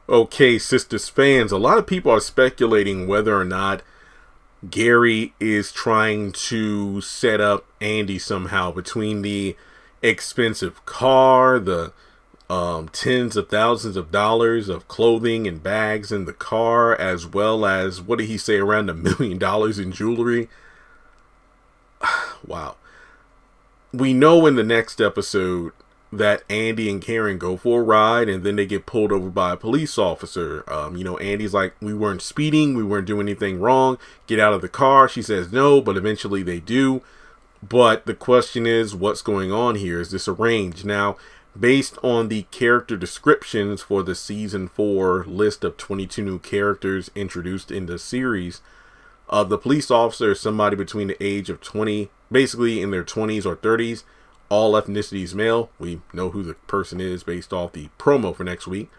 Okay, Sistas fans, a lot of people are speculating whether or not Gary is trying to set up Andi somehow between the expensive car, the tens of thousands of dollars of clothing and bags in the car, as well as, what did he say, around $1 million in jewelry. Wow. We know in the next episode that Andi and Karen go for a ride and then they get pulled over by a police officer. Andi's like, we weren't speeding, we weren't doing anything wrong, get out of the car. She says no, but eventually they do. But the question is, what's going on here? Is this arranged? Now, based on the character descriptions for the season 4 list of 22 new characters introduced in the series, the police officer is somebody between the age of 20, basically in their 20s or 30s, all ethnicities male. We know who the person is based off the promo for next week.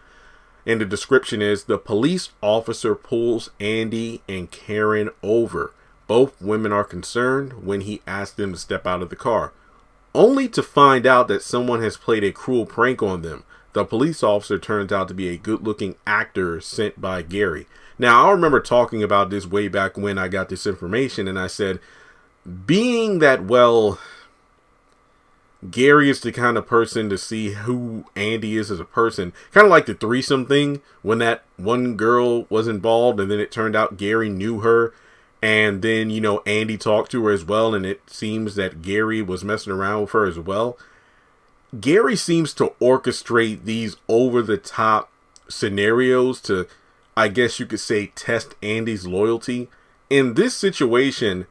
And the description is, the police officer pulls Andi and Karen over. Both women are concerned when he asks them to step out of the car, only to find out that someone has played a cruel prank on them. The police officer turns out to be a good-looking actor sent by Gary. Now, I remember talking about this way back when I got this information, and I said, being that, well, Gary is the kind of person to see who Andi is as a person, kind of like the threesome thing, when that one girl was involved, and then it turned out Gary knew her, and then, Andi talked to her as well, and it seems that Gary was messing around with her as well. Gary seems to orchestrate these over-the-top scenarios to, I guess you could say, test Andi's loyalty. In this situation,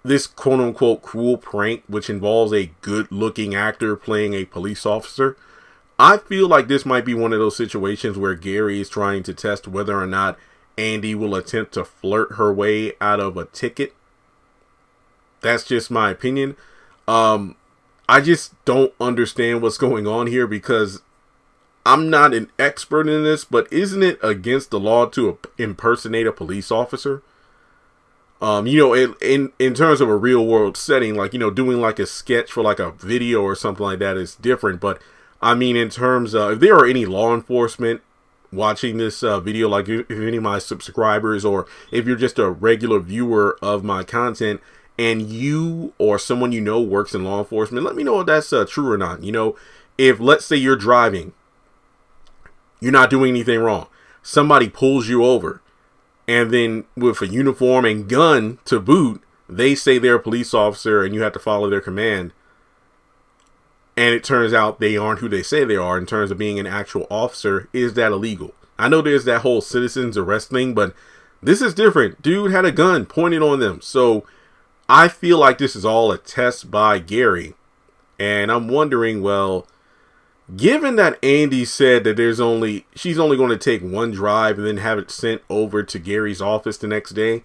this quote-unquote cruel prank, which involves a good-looking actor playing a police officer, I feel like this might be one of those situations where Gary is trying to test whether or not Andi will attempt to flirt her way out of a ticket. That's just my opinion. I just don't understand what's going on here, because I'm not an expert in this, but isn't it against the law to impersonate a police officer? In terms of a real world setting, like, doing like a sketch for like a video or something like that is different. But I mean, in terms of, if there are any law enforcement watching this video, like if any of my subscribers, or if you're just a regular viewer of my content and you or someone works in law enforcement, let me know if that's true or not. If, let's say, you're driving, you're not doing anything wrong, somebody pulls you over, and then with a uniform and gun to boot, they say they're a police officer and you have to follow their command, and it turns out they aren't who they say they are in terms of being an actual officer, is that illegal? I know there's that whole citizens arrest thing, but this is different. Dude had a gun pointed on them. So I feel like this is all a test by Gary. And I'm wondering, well, given that Andi said that she's only going to take one drive and then have it sent over to Gary's office the next day,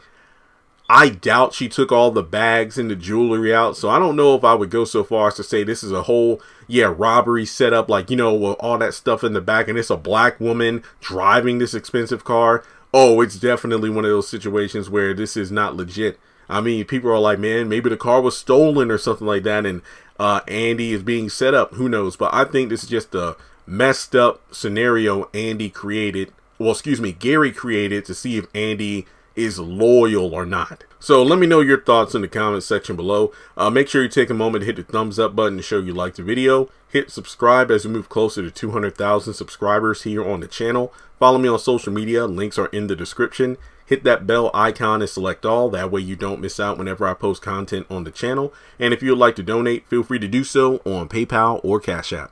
I doubt she took all the bags and the jewelry out. So I don't know if I would go so far as to say this is a whole, robbery setup, like, with all that stuff in the back, and it's a black woman driving this expensive car. Oh, it's definitely one of those situations where this is not legit. I mean, people are like, man, maybe the car was stolen or something like that, and Andi is being set up. Who knows? But I think this is just a messed up scenario Gary created to see if Andi is loyal or not. So let me know your thoughts in the comment section below. Make sure you take a moment to hit the thumbs up button to show you like the video. Hit subscribe as we move closer to 200,000 subscribers here on the channel. Follow me on social media. Links are in the description. Hit that bell icon and select all. That way you don't miss out whenever I post content on the channel. And if you would like to donate, feel free to do so on PayPal or Cash App.